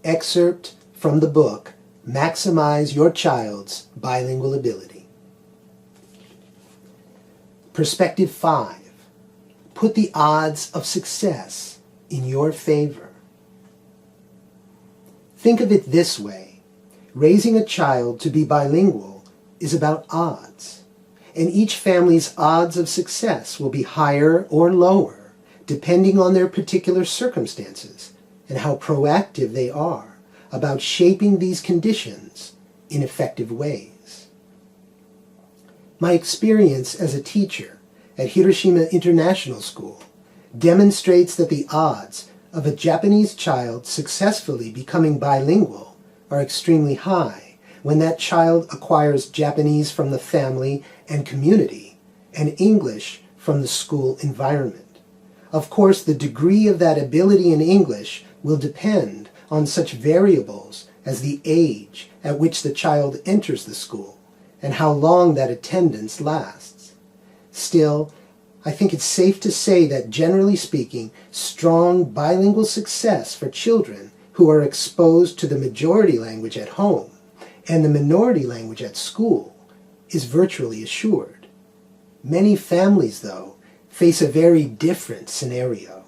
excerpt from the book, Maximize Your Child's Bilingual Ability. Perspective 5. Put the odds of success in your favor. Think of it this way. Raising a child to be bilingual is about odds, and each family's odds of success will be higher or lower depending on their particular circumstances and how proactive they are about shaping these conditions in effective ways. My experience as a teacher at Hiroshima International School demonstrates that the odds of a Japanese child successfully becoming bilingual are extremely high when that child acquires Japanese from the family and community and English from the school environment. Of course, the degree of that ability in English will depend on such variables as the age at which the child enters the school and how long that attendance lasts. Still, I think it's safe to say that, generally speaking, strong bilingual success for children who are exposed to the majority language at home and the minority language at school is virtually assured. Many families, though, face a very different scenario,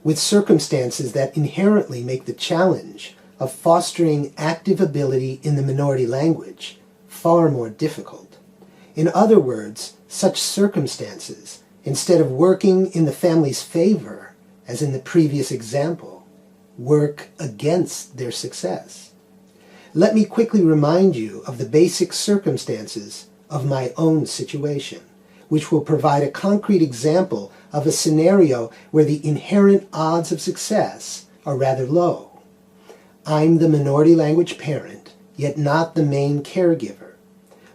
with circumstances that inherently make the challenge of fostering active ability in the minority language far more difficult. In other words, such circumstances, instead of working in the family's favor, as in the previous example, work against their success. Let me quickly remind you of the basic circumstances of my own situation, which will provide a concrete example of a scenario where the inherent odds of success are rather low. I'm the minority language parent, yet not the main caregiver.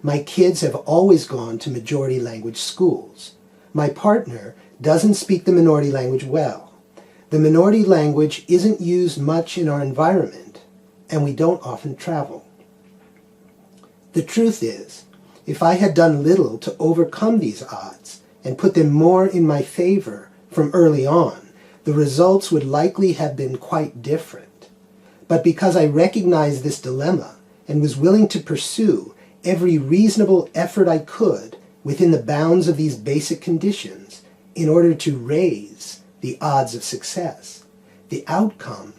My kids have always gone to majority language schools. My partner doesn't speak the minority language well. The minority language isn't used much in our environment, and we don't often travel. The truth is, if I had done little to overcome these odds and put them more in my favor from early on, the results would likely have been quite different. But because I recognized this dilemma and was willing to pursue every reasonable effort I could within the bounds of these basic conditions in order to raise the odds of success, the outcome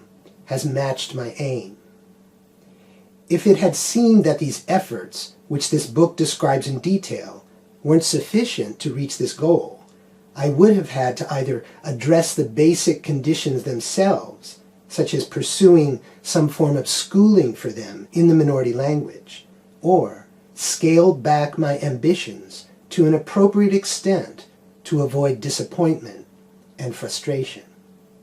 has matched my aim. If it had seemed that these efforts, which this book describes in detail, weren't sufficient to reach this goal, I would have had to either address the basic conditions themselves, such as pursuing some form of schooling for them in the minority language, or scale back my ambitions to an appropriate extent to avoid disappointment and frustration.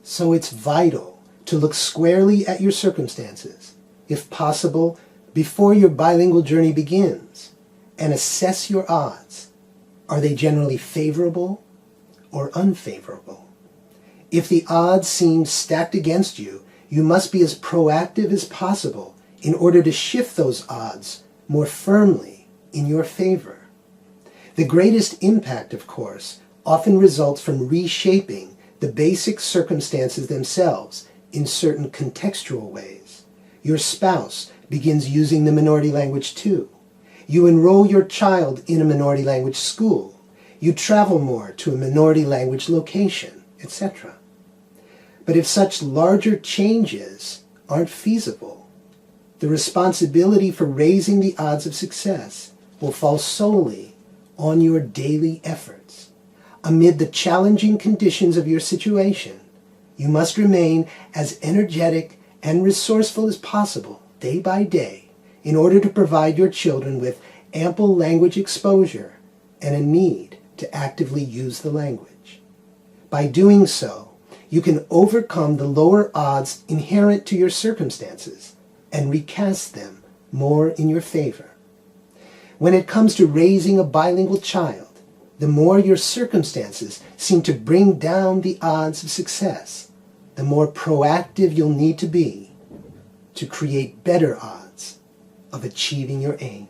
So it's vital to look squarely at your circumstances, if possible, before your bilingual journey begins, and assess your odds. Are they generally favorable or unfavorable? If the odds seem stacked against you, you must be as proactive as possible in order to shift those odds more firmly in your favor. The greatest impact, of course, often results from reshaping the basic circumstances themselves in certain contextual ways. Your spouse begins using the minority language too. You enroll your child in a minority language school. You travel more to a minority language location, etc. But if such larger changes aren't feasible, the responsibility for raising the odds of success will fall solely on your daily efforts. Amid the challenging conditions of your situation, you must remain as energetic and resourceful as possible day by day in order to provide your children with ample language exposure and a need to actively use the language. By doing so, you can overcome the lower odds inherent to your circumstances and recast them more in your favor. When it comes to raising a bilingual child, the more your circumstances seem to bring down the odds of success, the more proactive you'll need to be to create better odds of achieving your aim.